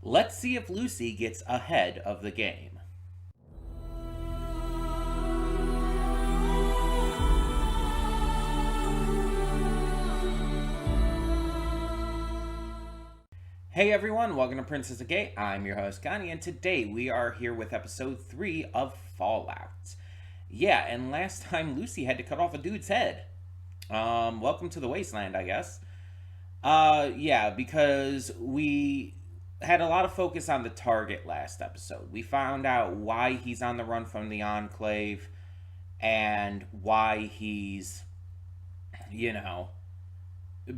Let's see if Lucy gets ahead of the game. Hey everyone, welcome to Princess of Gay. I'm your host Connie, and today we are here with episode 3 of Fallout. Yeah, and last time Lucy had to cut off a dude's head. Welcome to the wasteland, I guess. Yeah, because we had a lot of focus on the target last episode. We found out why he's on the run from the Enclave and why he's, you know,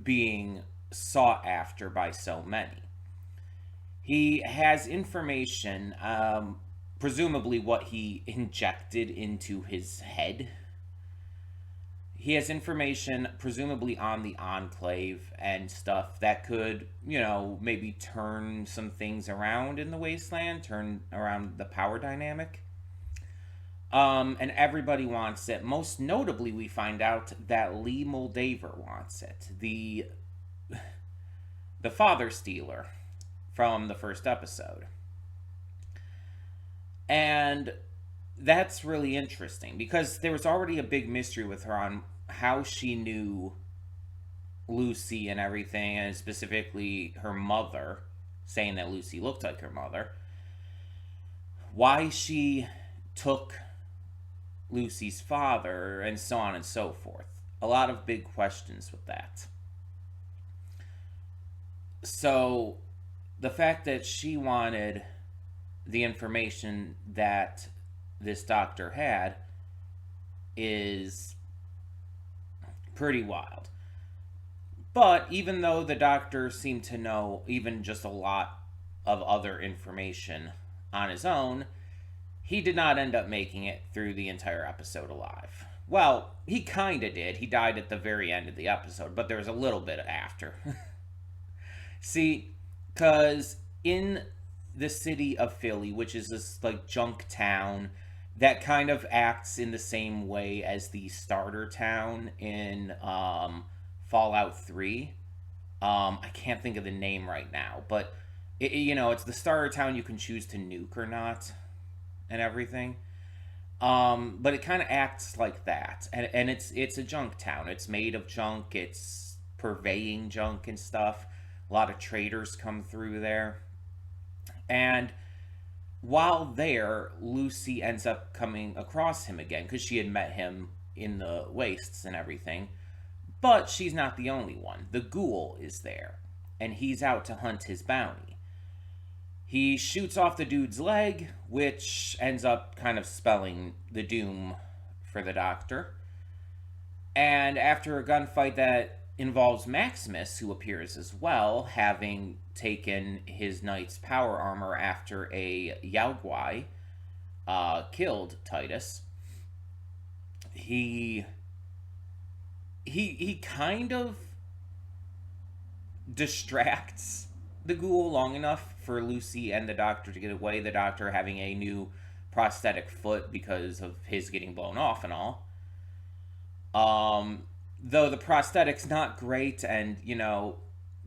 being sought after by so many. He has information, presumably what he injected into his head. He has information, presumably on the Enclave and stuff that could, maybe turn some things around in the wasteland, turn around the power dynamic. And everybody wants it. Most notably, we find out that Lee Moldaver wants it. The father stealer from the first episode. And that's really interesting because there was already a big mystery with her on how she knew Lucy and everything, and specifically her mother, saying that Lucy looked like her mother. Why she took Lucy's father, and so on and so forth. A lot of big questions with that. So, the fact that she wanted the information that this doctor had is pretty wild. But even though the doctor seemed to know even just a lot of other information on his own, he did not end up making it through the entire episode alive. Well, he kind of did. He died at the very end of the episode, but there was a little bit after. See, because in the city of Philly, which is this like junk town that kind of acts in the same way as the starter town in Fallout 3. I can't think of the name right now, but it's the starter town you can choose to nuke or not and everything. But it kind of acts like that, and it's a junk town. It's made of junk. It's purveying junk and stuff. A lot of traders come through there. And while there, Lucy ends up coming across him again because she had met him in the wastes and everything. But she's not the only one. The ghoul is there, and he's out to hunt his bounty. He shoots off the dude's leg, which ends up kind of spelling the doom for the doctor. And after a gunfight that involves Maximus, who appears as well, having taken his knight's power armor after a Yaogwai killed Titus. He kind of distracts the ghoul long enough for Lucy and the doctor to get away. The doctor having a new prosthetic foot because of his getting blown off and all. Though the prosthetic's not great and,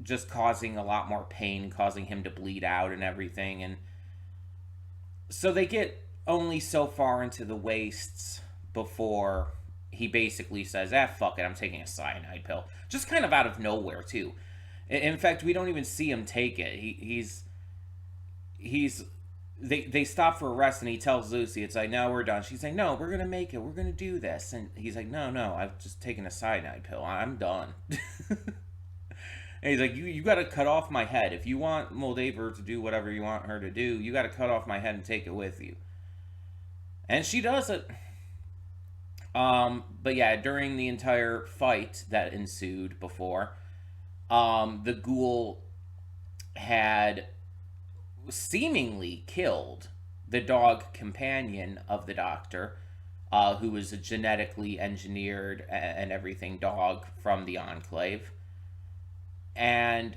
just causing a lot more pain, causing him to bleed out and everything. And so they get only so far into the wastes before he basically says, fuck it, I'm taking a cyanide pill. Just kind of out of nowhere, too. In fact, we don't even see him take it. They stop for a rest, and he tells Lucy, it's like, no, we're done. She's like, no, we're going to make it. We're going to do this. And he's like, no, I've just taken a cyanide pill. I'm done. And he's like, you got to cut off my head. If you want Moldaver to do whatever you want her to do, you got to cut off my head and take it with you. And she does it. But yeah, during the entire fight that ensued before, the ghoul had seemingly killed the dog companion of the doctor, who was a genetically engineered and everything dog from the Enclave. And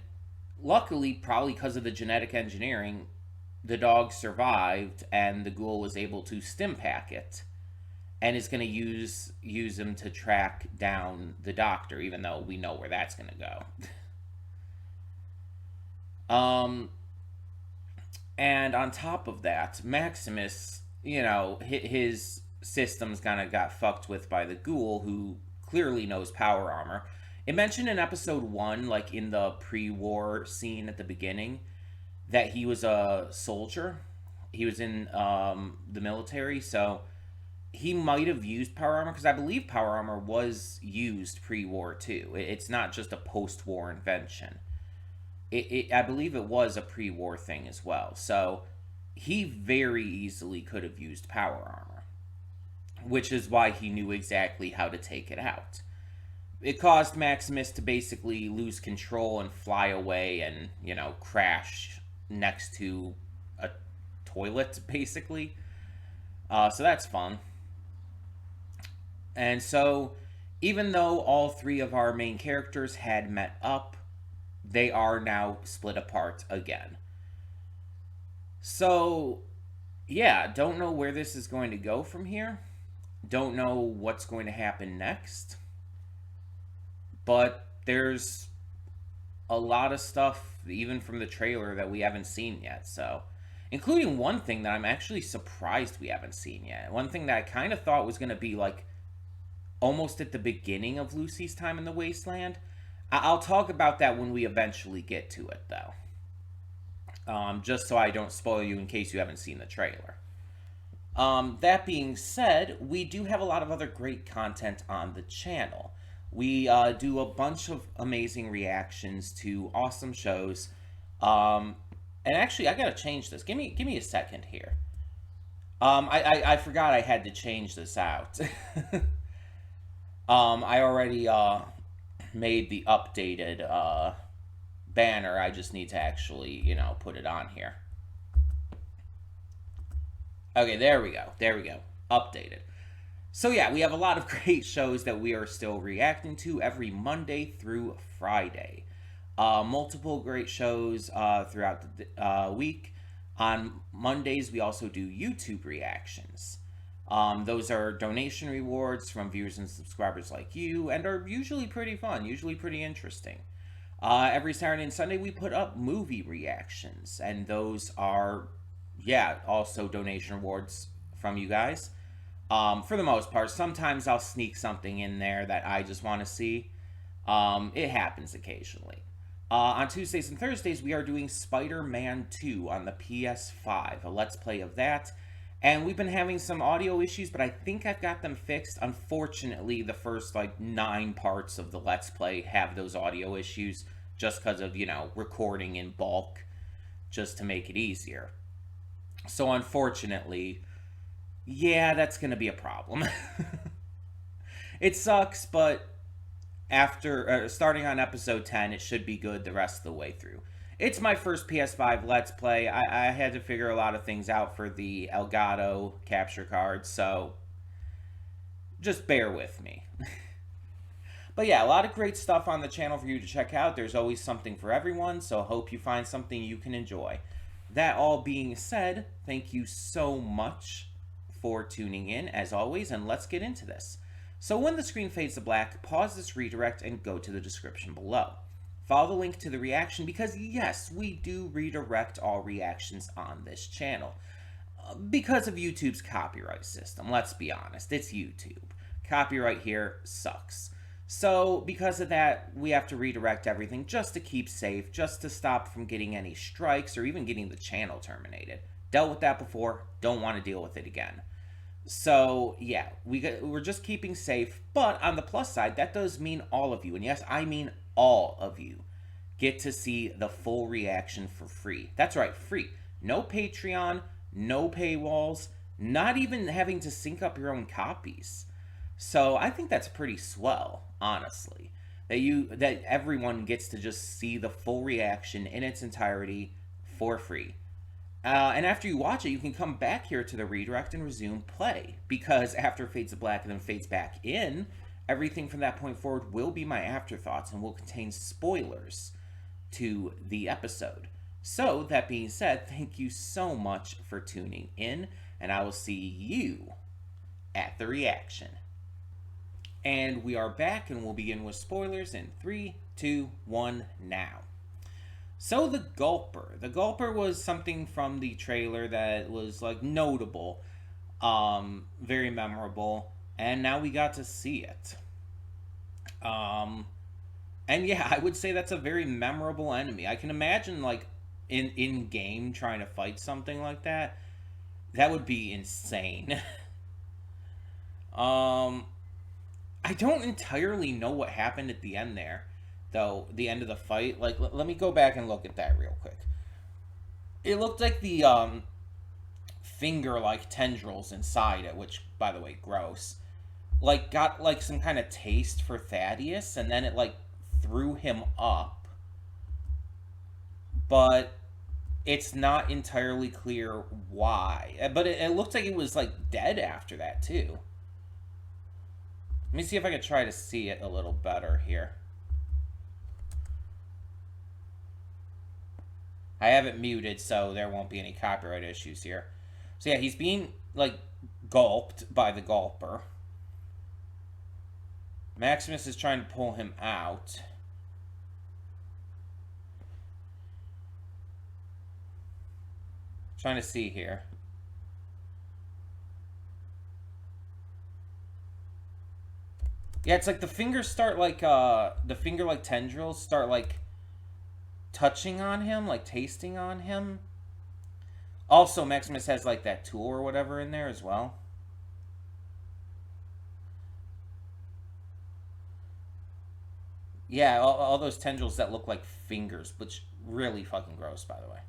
luckily, probably because of the genetic engineering, the dog survived, and the ghoul was able to stim pack it, and is going to use him to track down the doctor, even though we know where that's going to go. And on top of that, Maximus, his systems kind of got fucked with by the ghoul, who clearly knows power armor. It mentioned in episode 1, like in the pre-war scene at the beginning, that he was a soldier. He was in the military, so he might have used power armor, because I believe power armor was used pre-war too. It's not just a post-war invention. I believe it was a pre-war thing as well. So he very easily could have used power armor, which is why he knew exactly how to take it out. It caused Maximus to basically lose control and fly away and, crash next to a toilet, basically. So that's fun. And so, even though all three of our main characters had met up, they are now split apart again. So, yeah, don't know where this is going to go from here. Don't know what's going to happen next. But there's a lot of stuff, even from the trailer, that we haven't seen yet. So, including one thing that I'm actually surprised we haven't seen yet. One thing that I kind of thought was going to be like almost at the beginning of Lucy's time in the Wasteland. I'll talk about that when we eventually get to it, though. Just so I don't spoil you in case you haven't seen the trailer. That being said, we do have a lot of other great content on the channel. We do a bunch of amazing reactions to awesome shows. And actually, I gotta change this. Give me a second here. I forgot I had to change this out. I already made the updated banner. I just need to actually, put it on here. Okay, there we go. There we go. Updated. So yeah, we have a lot of great shows that we are still reacting to every Monday through Friday. Multiple great shows throughout the week. On Mondays, we also do YouTube reactions. Those are donation rewards from viewers and subscribers like you, and are usually pretty fun, usually pretty interesting. Every Saturday and Sunday, we put up movie reactions, and those are, yeah, also donation rewards from you guys. For the most part, sometimes I'll sneak something in there that I just want to see. It happens occasionally. On Tuesdays and Thursdays, we are doing Spider-Man 2 on the PS5, a Let's Play of that. And we've been having some audio issues, but I think I've got them fixed. Unfortunately, the first, 9 parts of the Let's Play have those audio issues just because of, recording in bulk just to make it easier. So, unfortunately, yeah, that's going to be a problem. It sucks, but after starting on episode 10, it should be good the rest of the way through. It's my first PS5 Let's Play. I had to figure a lot of things out for the Elgato capture card, so just bear with me. But yeah, a lot of great stuff on the channel for you to check out. There's always something for everyone, so I hope you find something you can enjoy. That all being said, thank you so much for tuning in, as always, and let's get into this. So when the screen fades to black, pause this redirect and go to the description below. Follow the link to the reaction because, yes, we do redirect all reactions on this channel. Because of YouTube's copyright system, let's be honest, it's YouTube. Copyright here sucks. So because of that, we have to redirect everything just to keep safe, just to stop from getting any strikes or even getting the channel terminated. Dealt with that before, don't want to deal with it again. So, yeah, we're just keeping safe, but on the plus side, that does mean all of you, and yes, I mean all of you, get to see the full reaction for free. That's right, free. No Patreon, no paywalls, not even having to sync up your own copies. So, I think that's pretty swell, honestly. That everyone gets to just see the full reaction in its entirety for free. And after you watch it, you can come back here to the redirect and resume play. Because after it fades to black and then fades back in, everything from that point forward will be my afterthoughts and will contain spoilers to the episode. So, that being said, thank you so much for tuning in, and I will see you at the reaction. And we are back, and we'll begin with spoilers in 3, 2, 1, now. So the Gulper. The Gulper was something from the trailer that was like notable, very memorable, and now we got to see it. Um, and yeah, I would say that's a very memorable enemy. I can imagine like in game trying to fight something like that. That would be insane. um, I don't entirely know what happened at the end there, though. The end of the fight. Like, let me go back and look at that real quick. It looked like the finger like tendrils inside it, which by the way, gross. Like got like some kind of taste for Thaddeus, and then it like threw him up, but it's not entirely clear why. But it looked like it was like dead after that too. Let me see if I can try to see it a little better here. I have it muted so there won't be any copyright issues here. So yeah, he's being like gulped by the gulper. Maximus is trying to pull him out. Trying to see here. Yeah, it's like the fingers start like the finger like tendrils start like touching on him, like tasting on him. Also, Maximus has like that tool or whatever in there as well. Yeah, all those tendrils that look like fingers, which really fucking gross, by the way.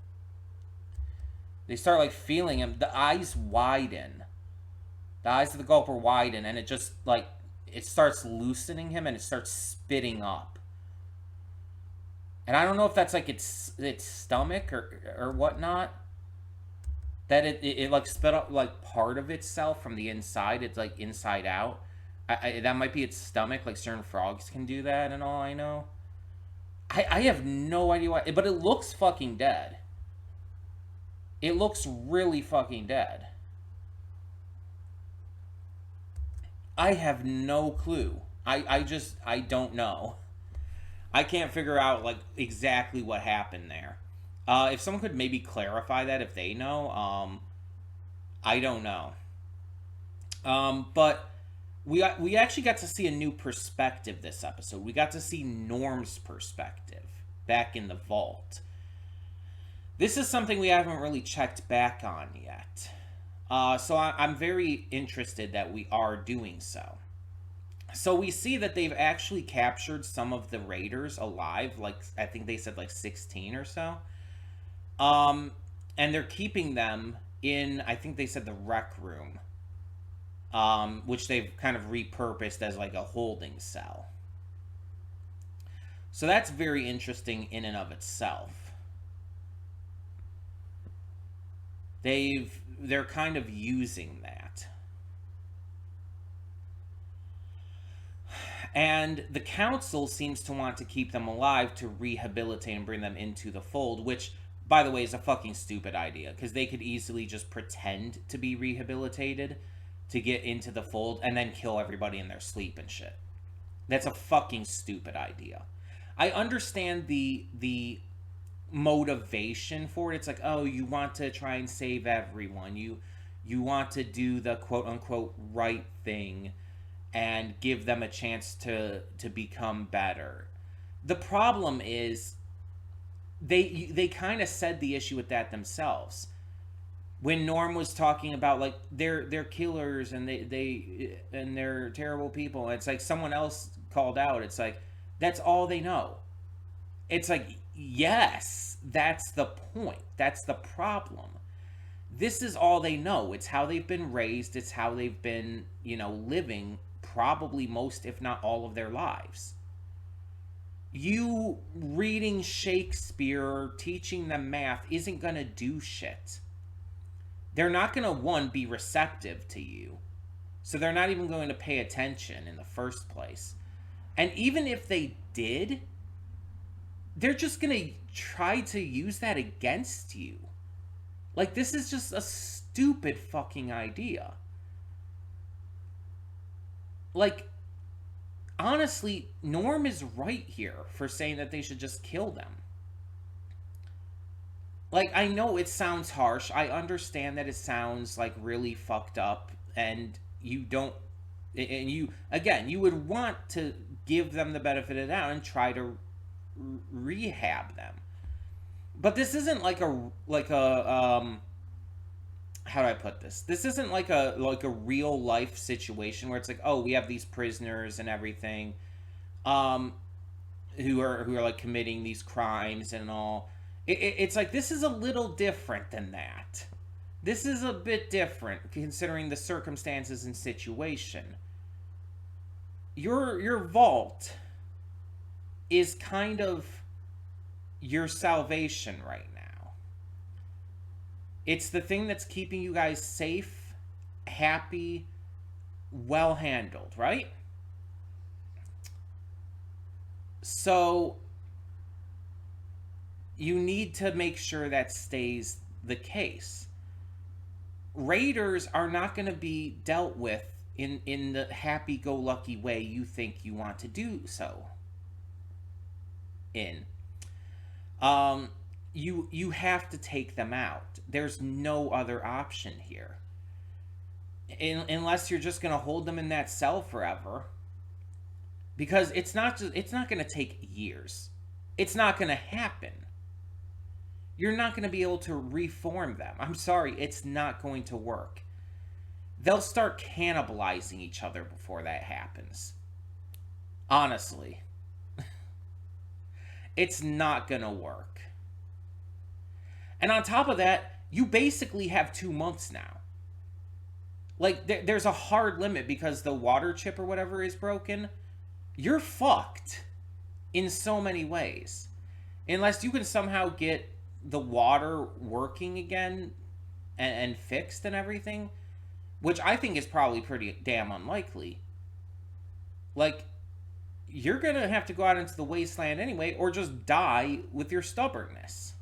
They start like feeling him. The eyes widen. The eyes of the gulper widen, and it just like it starts loosening him, and it starts spitting up. And I don't know if that's like its stomach or whatnot. That it like spit up like part of itself from the inside. It's like inside out. That might be its stomach. Like certain frogs can do that, and all I know. I have no idea why, but it looks fucking dead. It looks really fucking dead. I have no clue. I don't know. I can't figure out like exactly what happened there. If someone could maybe clarify that if they know, I don't know. But we actually got to see a new perspective this episode. We got to see Norm's perspective back in the vault. This is something we haven't really checked back on yet. So I'm very interested that we are doing so. So we see that they've actually captured some of the raiders alive, like I think they said like 16 or so. Um, and they're keeping them in, I think they said the rec room, which they've kind of repurposed as like a holding cell. So that's very interesting in and of itself. They're kind of using that. And the council seems to want to keep them alive to rehabilitate and bring them into the fold, which, by the way, is a fucking stupid idea because they could easily just pretend to be rehabilitated to get into the fold and then kill everybody in their sleep and shit. That's a fucking stupid idea. I understand the motivation for it. It's like, oh, you want to try and save everyone. You want to do the quote unquote right thing and give them a chance to become better. The problem is they kind of said the issue with that themselves. When Norm was talking about like they're killers and they're terrible people, it's like someone else called out. It's like that's all they know. It's like yes, that's the point. That's the problem. This is all they know. It's how they've been raised. It's how they've been, living probably most, if not all, of their lives. You reading Shakespeare or teaching them math isn't going to do shit. They're not going to, one, be receptive to you. So they're not even going to pay attention in the first place. And even if they did, they're just going to try to use that against you. Like, this is just a stupid fucking idea. Like, honestly, Norm is right here for saying that they should just kill them. Like, I know it sounds harsh. I understand that it sounds like really fucked up, and you don't, and you, again, you would want to give them the benefit of the doubt and try to rehab them. But this isn't how do I put this? This isn't like a real life situation where it's like, oh, we have these prisoners and everything, um, who are like committing these crimes and all. It's like this is a little different than that. This is a bit different considering the circumstances and situation. Your vault is kind of your salvation right now. It's the thing that's keeping you guys safe, happy, well handled, right? So you need to make sure that stays the case. Raiders are not going to be dealt with in the happy-go-lucky way you think you want to do so. In you have to take them out. There's no other option here. Unless you're just going to hold them in that cell forever, because it's not going to take years. It's not going to happen. You're not going to be able to reform them. I'm sorry, it's not going to work. They'll start cannibalizing each other before that happens. Honestly. It's not going to work. And on top of that, you basically have 2 months now. Like, there's a hard limit because the water chip or whatever is broken. You're fucked in so many ways. Unless you can somehow get the water working again and fixed and everything, which I think is probably pretty damn unlikely. Like, you're going to have to go out into the wasteland anyway, or just die with your stubbornness.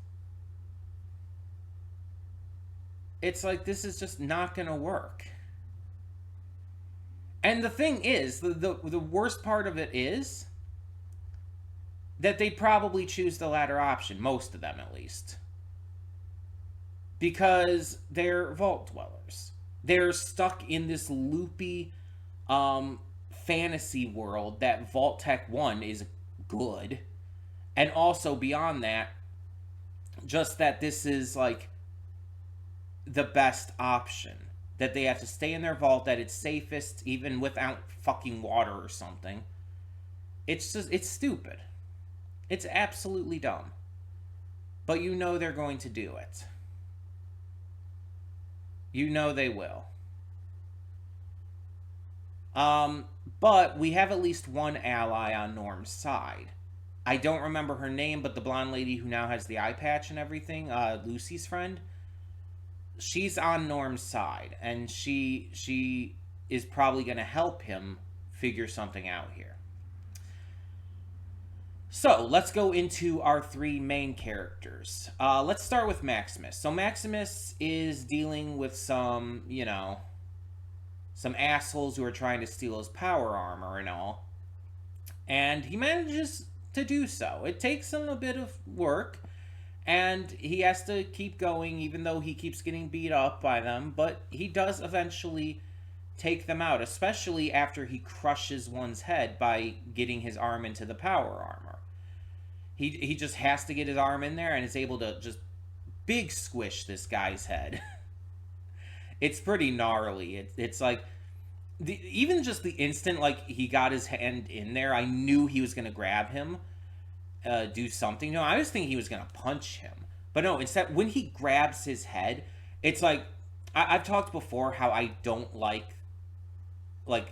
It's like, this is just not going to work. And the thing is, the worst part of it is that they'd probably choose the latter option, most of them at least. Because they're vault dwellers. They're stuck in this loopy fantasy world that Vault Tech 1 is good. And also beyond that, just that this is like the best option. That they have to stay in their vault, that it's safest even without fucking water or something. It's stupid. It's absolutely dumb. But you know they're going to do it. You know they will. But we have at least one ally on Norm's side. I don't remember her name, but the blonde lady who now has the eye patch and everything, Lucy's friend, she's on Norm's side, and she is probably going to help him figure something out here. So, let's go into our 3 main characters. Let's start with Maximus. So, Maximus is dealing with some assholes who are trying to steal his power armor and all. And he manages to do so. It takes him a bit of work, and he has to keep going even though he keeps getting beat up by them, but he does eventually take them out, especially after he crushes one's head by getting his arm into the power armor. He just has to get his arm in there and is able to just big squish this guy's head. It's pretty gnarly. It's like, even just the instant like he got his hand in there, I knew he was going to grab him, do something. No, I was thinking he was going to punch him. But no, instead, when he grabs his head, it's like, I've talked before how I don't like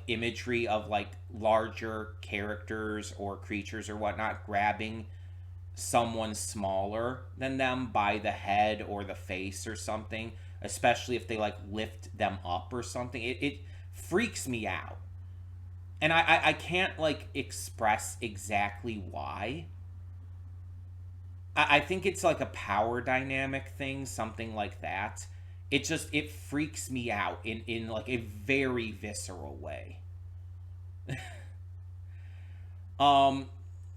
imagery of like larger characters or creatures or whatnot grabbing someone smaller than them by the head or the face or something, especially if they like lift them up or something. It freaks me out, and I can't like express exactly why. I think it's like a power dynamic thing, something like that. It freaks me out in like a very visceral way.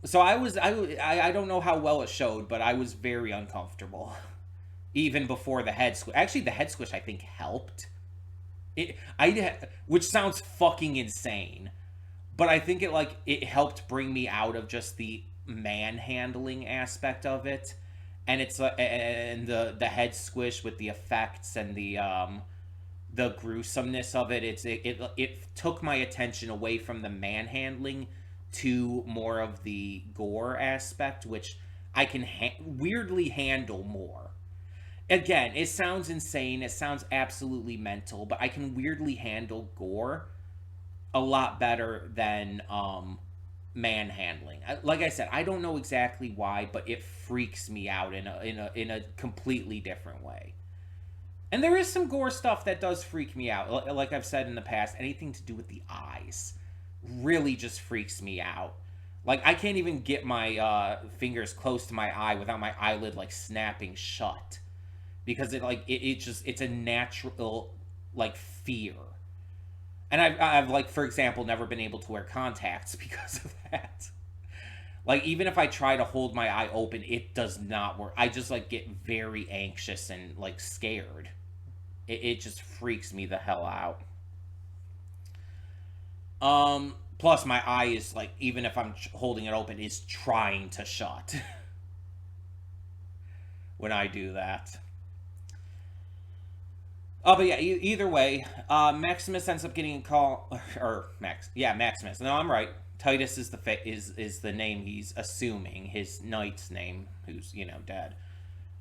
So I don't know how well it showed, but I was very uncomfortable even before the head squish. Actually, the head squish I think helped. Which sounds fucking insane, but I think it helped bring me out of just the manhandling aspect of it, and and the head squish with the effects and the gruesomeness of it. It took my attention away from the manhandling to more of the gore aspect, which I can weirdly handle more. Again, it sounds insane. It sounds absolutely mental, but I can weirdly handle gore a lot better than manhandling. Like I said, I don't know exactly why, but it freaks me out in a completely different way. And there is some gore stuff that does freak me out. Like I've said in the past, anything to do with the eyes really just freaks me out. Like I can't even get my fingers close to my eye without my eyelid like snapping shut, because it's a natural like fear. And I've like, for example, never been able to wear contacts because of that. Like even if I try to hold my eye open, it does not work. I just like get very anxious and like scared. It just freaks me the hell out. Plus my eye is like, even if I'm holding it open, is trying to shut when I do that. Oh, but yeah, either way, Maximus ends up getting a call, or Maximus. No, I'm right. Titus is is the name he's assuming, his knight's name, who's dead.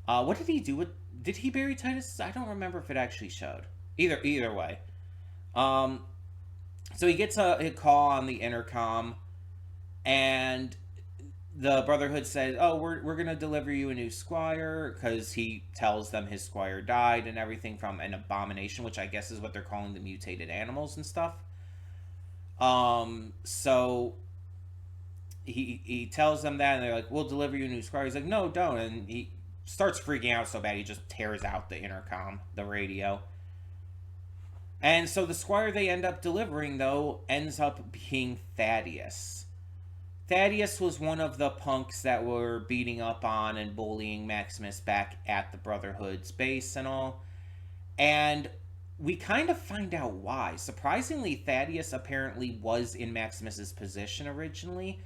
What did he do with? Did he bury Titus? I don't remember if it actually showed. Either way, um, so he gets a call on the intercom, and the Brotherhood says, "Oh, we're gonna deliver you a new squire," because he tells them his squire died and everything from an abomination, which I guess is what they're calling the mutated animals and stuff. So he tells them that, and they're like, "We'll deliver you a new squire." He's like, "No, don't," and he starts freaking out so bad he just tears out the intercom, the radio. And so the squire they end up delivering, though, ends up being Thaddeus. Thaddeus was one of the punks that were beating up on and bullying Maximus back at the Brotherhood's base and all. And we kind of find out why. Surprisingly, Thaddeus apparently was in Maximus's position originally,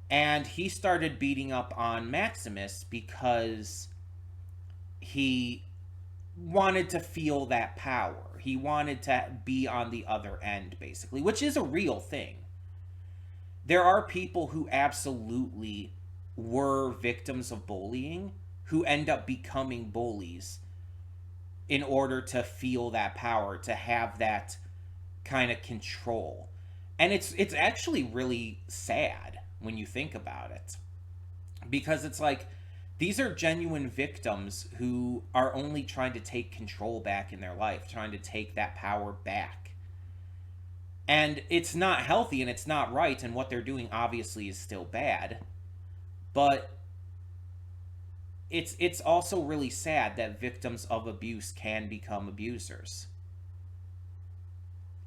and he started beating up on Maximus because he wanted to feel that power. He wanted to be on the other end, basically, which is a real thing. There are people who absolutely were victims of bullying who end up becoming bullies in order to feel that power, to have that kind of control. And it's actually really sad when you think about it. Because it's like, these are genuine victims who are only trying to take control back in their life, trying to take that power back. And it's not healthy and it's not right, and what they're doing obviously is still bad. But it's also really sad that victims of abuse can become abusers.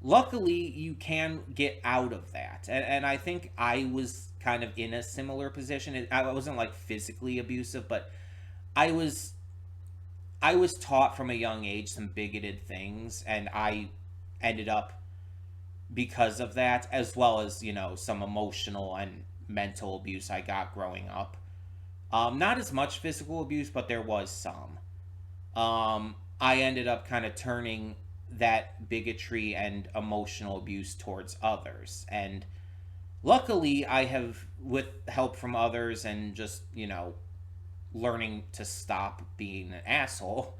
Luckily, you can get out of that. And I think I was kind of in a similar position. I wasn't like physically abusive, but I was I was taught from a young age some bigoted things, and I ended up, because of that, as well as, some emotional and mental abuse I got growing up. Not as much physical abuse, but there was some. I ended up kind of turning that bigotry and emotional abuse towards others. And luckily, I have, with help from others and just, learning to stop being an asshole,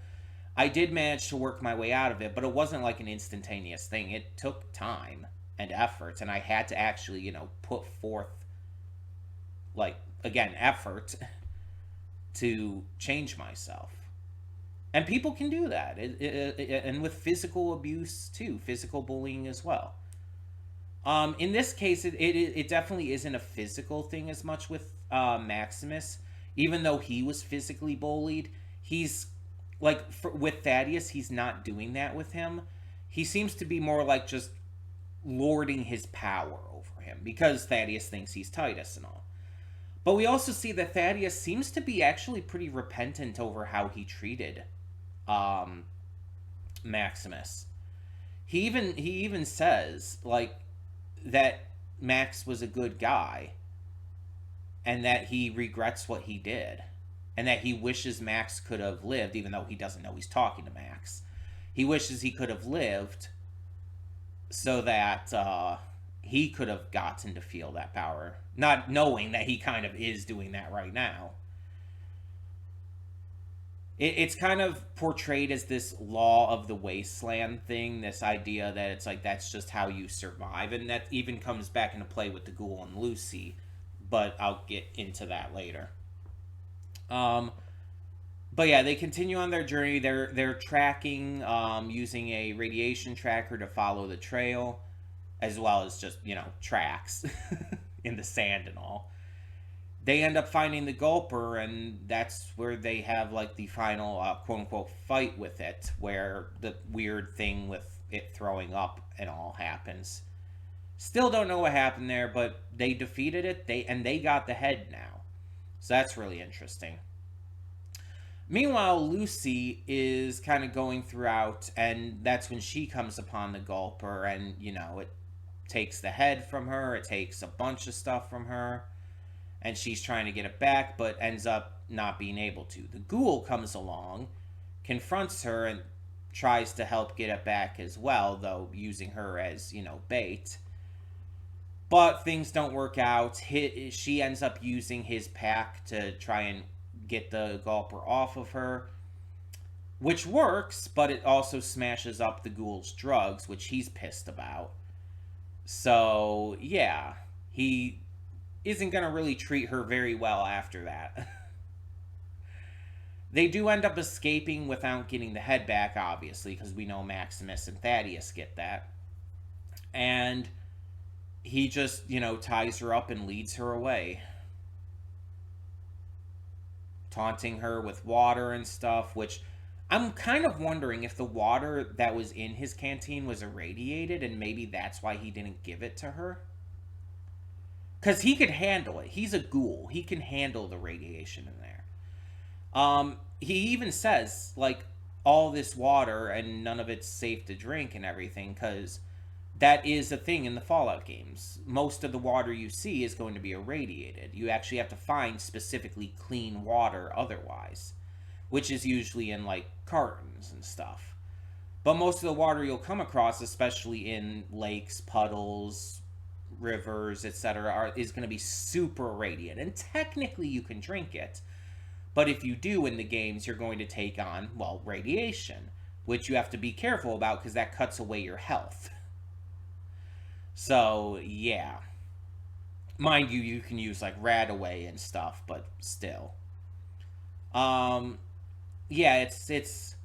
I did manage to work my way out of it, but it wasn't like an instantaneous thing. It took time and effort, and I had to actually, put forth, like, again, effort to change myself. And people can do that. And with physical abuse, too, physical bullying as well. In this case, it definitely isn't a physical thing as much with Maximus. Even though he was physically bullied, he's like, with Thaddeus, he's not doing that with him. He seems to be more like just lording his power over him because Thaddeus thinks he's Titus and all. But we also see that Thaddeus seems to be actually pretty repentant over how he treated um, Maximus. He even says like that Max was a good guy and that he regrets what he did and that he wishes Max could have lived, even though he doesn't know he's talking to Max. He wishes he could have lived so that he could have gotten to feel that power, not knowing that he kind of is doing that right now. It's kind of portrayed as this law of the wasteland thing, this idea that it's like that's just how you survive, and that even comes back into play with the ghoul and Lucy, but I'll get into that later. Um, but yeah, they continue on their journey. They're tracking using a radiation tracker to follow the trail, as well as just tracks in the sand and all. They end up finding the gulper, and that's where they have like the final quote unquote fight with it, where the weird thing with it throwing up and all happens. Still don't know what happened there, but they defeated it. They got the head now, so that's really interesting. Meanwhile, Lucy is kind of going throughout, and that's when she comes upon the gulper, and it takes the head from her. It takes a bunch of stuff from her, and she's trying to get it back, but ends up not being able to. The ghoul comes along, confronts her, and tries to help get it back as well, though using her as, bait. But things don't work out. She ends up using his pack to try and get the gulper off of her, which works, but it also smashes up the ghoul's drugs, which he's pissed about. So, yeah, he isn't going to really treat her very well after that. They do end up escaping without getting the head back, obviously, because we know Maximus and Thaddeus get that. And he just, ties her up and leads her away, taunting her with water and stuff, which I'm kind of wondering if the water that was in his canteen was irradiated and maybe that's why he didn't give it to her. Because he could handle it. He's a ghoul. He can handle the radiation in there. He even says, like, all this water and none of it's safe to drink and everything, because that is a thing in the Fallout games. Most of the water you see is going to be irradiated. You actually have to find specifically clean water otherwise, which is usually in, like, cartons and stuff. But most of the water you'll come across, especially in lakes, puddles, rivers, etc., is going to be super irradiated. And technically you can drink it, but if you do in the games, you're going to take on, well, radiation, which you have to be careful about because that cuts away your health. So, yeah. Mind you, you can use, like, Radaway and stuff, but still. Yeah, it's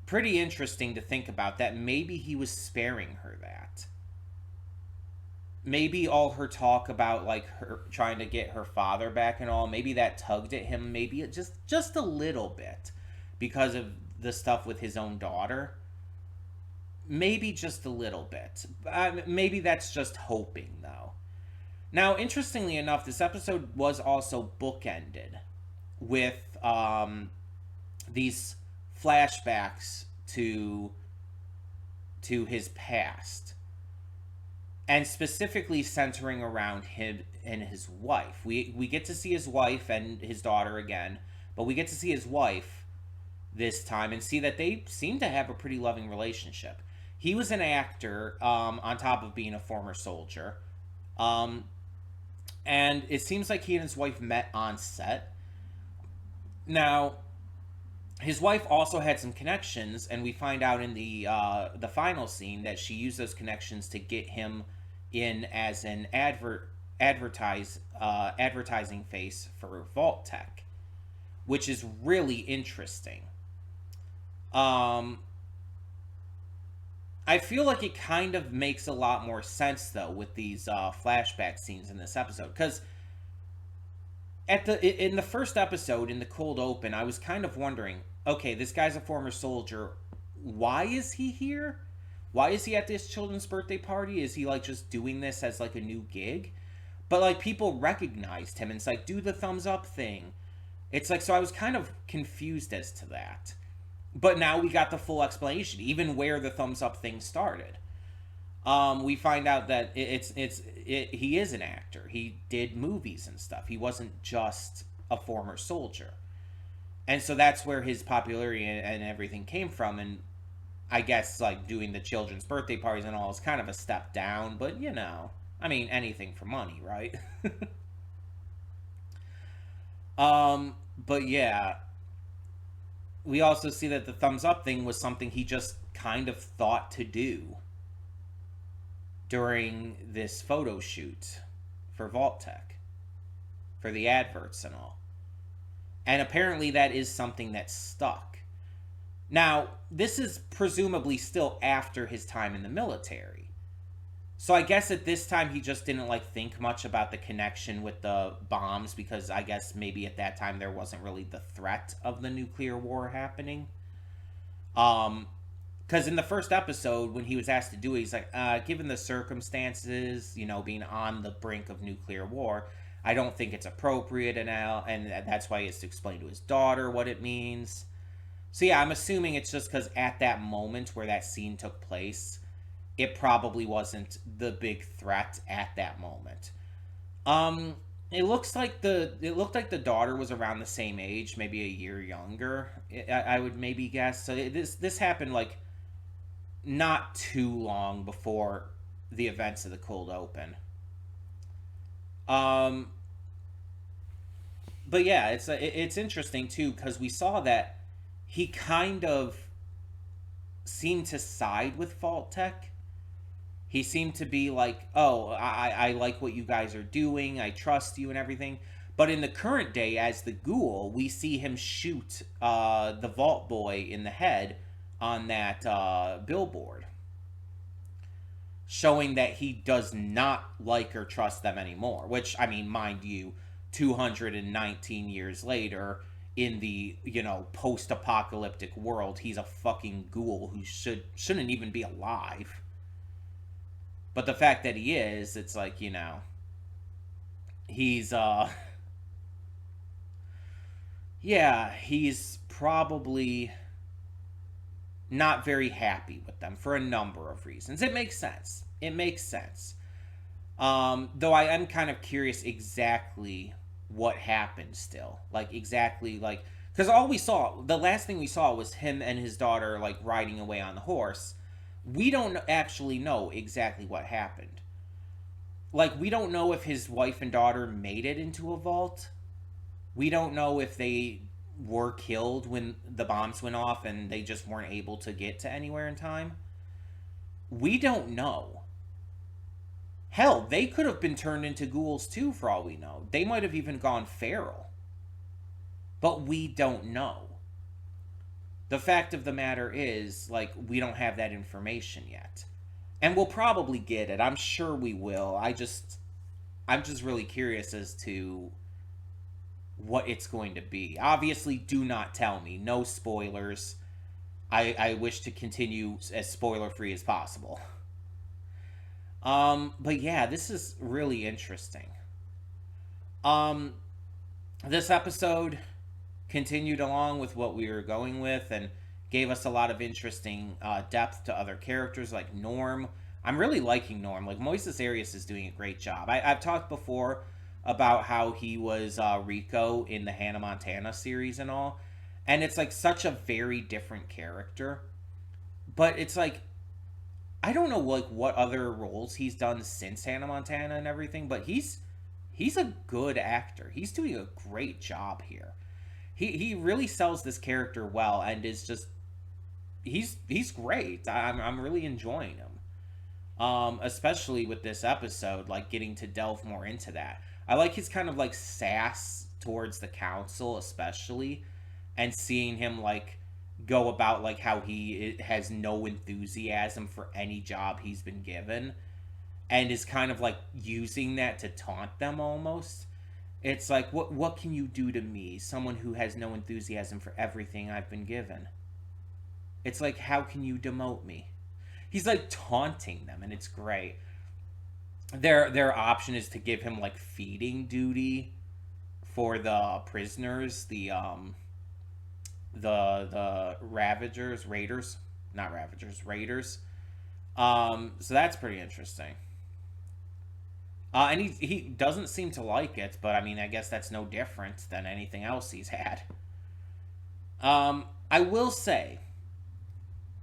pretty interesting to think about that maybe he was sparing her that. Maybe all her talk about like her trying to get her father back and all, maybe that tugged at him, maybe just a little bit because of the stuff with his own daughter. Maybe just a little bit. Maybe that's just hoping though. Now, interestingly enough, this episode was also bookended with these flashbacks to his past, and specifically centering around him and his wife. We get to see his wife and his daughter again, but we get to see his wife this time and see that they seem to have a pretty loving relationship. He was an actor, on top of being a former soldier, and it seems like he and his wife met on set. Now, his wife also had some connections, and we find out in the final scene that she used those connections to get him in as an advertising face for Vault Tech, which is really interesting. I feel like it kind of makes a lot more sense though with these flashback scenes in this episode, because in the first episode, in the cold open, I was kind of wondering, okay, this guy's a former soldier. Why is he here? Why is he at this children's birthday party? Is he like just doing this as like a new gig? But like people recognized him and it's like, do the thumbs up thing. It's like, so I was kind of confused as to that. But now we got the full explanation, even where the thumbs up thing started. We find out that he is an actor. He did movies and stuff. He wasn't just a former soldier, and so that's where his popularity and everything came from. And I guess like doing the children's birthday parties and all is kind of a step down, but you know, I mean, anything for money, right? But yeah, we also see that the thumbs up thing was something he just kind of thought to do during this photo shoot for Vault Tech, for the adverts and all. And apparently that is something that stuck. Now, this is presumably still after his time in the military. So I guess at this time he just didn't like think much about the connection with the bombs because I guess maybe at that time there wasn't really the threat of the nuclear war happening. Because in the first episode, when he was asked to do it, he's like, given the circumstances, you know, being on the brink of nuclear war, I don't think it's appropriate, and that's why he has to explain to his daughter what it means. So yeah, I'm assuming it's just because at that moment where that scene took place, it probably wasn't the big threat at that moment. It looked like the daughter was around the same age, maybe a year younger. I would maybe guess. So this happened like not too long before the events of the cold open. Um, but yeah, it's interesting too because we saw that he kind of seemed to side with Vault Tech. He seemed to be like, oh, I like what you guys are doing. I trust you and everything. But in the current day, as the ghoul, we see him shoot the Vault Boy in the head on that billboard, showing that he does not like or trust them anymore. Which, I mean, mind you, 219 years later, in the, you know, post-apocalyptic world, he's a fucking ghoul who shouldn't even be alive. But the fact that he is, it's like, you know, he's yeah, he's probably not very happy with them for a number of reasons. It makes sense. It makes sense. Though I am kind of curious exactly what happened still. Like, exactly, like, because the last thing we saw was him and his daughter, like, riding away on the horse. We don't actually know exactly what happened. Like, we don't know if his wife and daughter made it into a vault. We don't know if they were killed when the bombs went off and they just weren't able to get to anywhere in time. We don't know. Hell, they could have been turned into ghouls too, for all we know. They might have even gone feral. But we don't know. The fact of the matter is, like, we don't have that information yet. And we'll probably get it. I'm sure we will. I'm just really curious as to what it's going to be. Obviously, do not tell me. No spoilers. I wish to continue as spoiler-free as possible. But yeah, this is really interesting. Um, this episode continued along with what we were going with and gave us a lot of interesting depth to other characters like Norm. I'm really liking Norm. Like, Moises Arias is doing a great job. I've talked before about how he was Rico in the Hannah Montana series and all. And it's like such a very different character. But it's like, I don't know like what other roles he's done since Hannah Montana and everything, but he's a good actor. He's doing a great job here. He really sells this character well and is just he's great. I'm really enjoying him. Especially with this episode, like getting to delve more into that. I like his kind of like sass towards the council, especially, and seeing him like go about like how he has no enthusiasm for any job he's been given and is kind of like using that to taunt them almost. It's like, what can you do to me, someone who has no enthusiasm for everything I've been given? It's like, how can you demote me? He's like taunting them, and it's great. their option is to give him like feeding duty for the prisoners, the Ravagers, Raiders, not Ravagers, Raiders. So that's pretty interesting. And he doesn't seem to like it, but I mean, I guess that's no different than anything else he's had. I will say,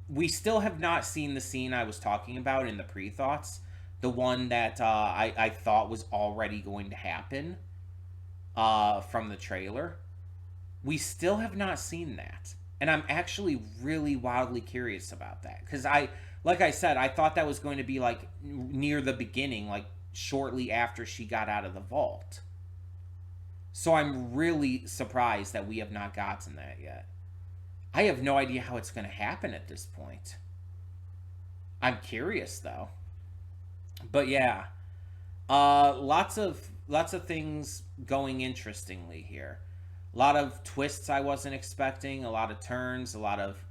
we still have not seen the scene I was talking about in the pre thoughts, the one that I thought was already going to happen from the trailer. We still have not seen that. And I'm actually really wildly curious about that. Because like I said, I thought that was going to be like near the beginning, like shortly after she got out of the vault. So I'm really surprised that we have not gotten that yet. I have no idea how it's going to happen at this point. I'm curious though. But yeah, lots of things going interestingly here. A lot of twists I wasn't expecting, a lot of turns, a lot of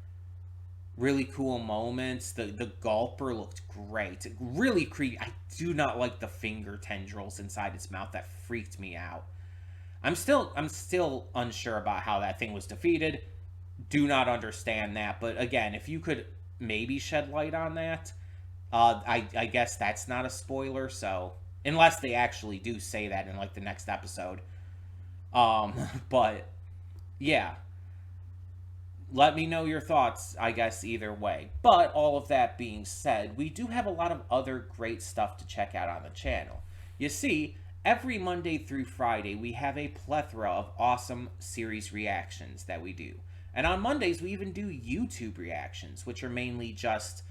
really cool moments. The gulper looked great. Really creepy. I do not like the finger tendrils inside its mouth. That freaked me out. I'm still unsure about how that thing was defeated. Do not understand that. But again, if you could maybe shed light on that, I guess that's not a spoiler. So unless they actually do say that in like the next episode, um, but yeah, let me know your thoughts, I guess, either way. But all of that being said, we do have a lot of other great stuff to check out on the channel. You see, every Monday through Friday, we have a plethora of awesome series reactions that we do. And on Mondays, we even do YouTube reactions, which are mainly just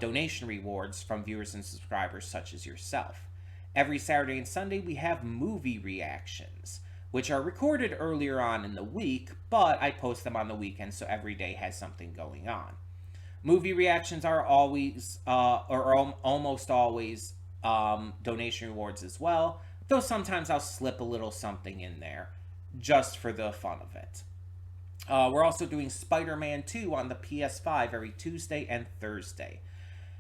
donation rewards from viewers and subscribers such as yourself. Every Saturday and Sunday, we have movie reactions, which are recorded earlier on in the week, but I post them on the weekend so every day has something going on. Movie reactions are always, or almost always, donation rewards as well, though sometimes I'll slip a little something in there just for the fun of it. We're also doing Spider-Man 2 on the PS5 every Tuesday and Thursday.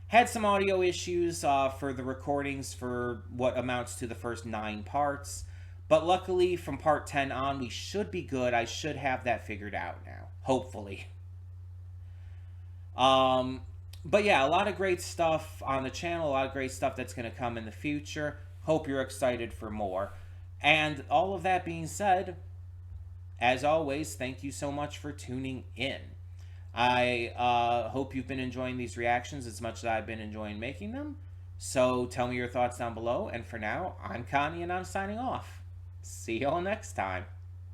Had some audio issues for the recordings for what amounts to the first 9 parts, but luckily from part 10 on we should be good. I should have that figured out now, hopefully. But yeah, a lot of great stuff on the channel, a lot of great stuff that's going to come in the future. Hope you're excited for more. And all of that being said, as always, thank you so much for tuning in. I hope you've been enjoying these reactions as much as I've been enjoying making them. So tell me your thoughts down below. And for now, I'm Connie and I'm signing off. See y'all next time.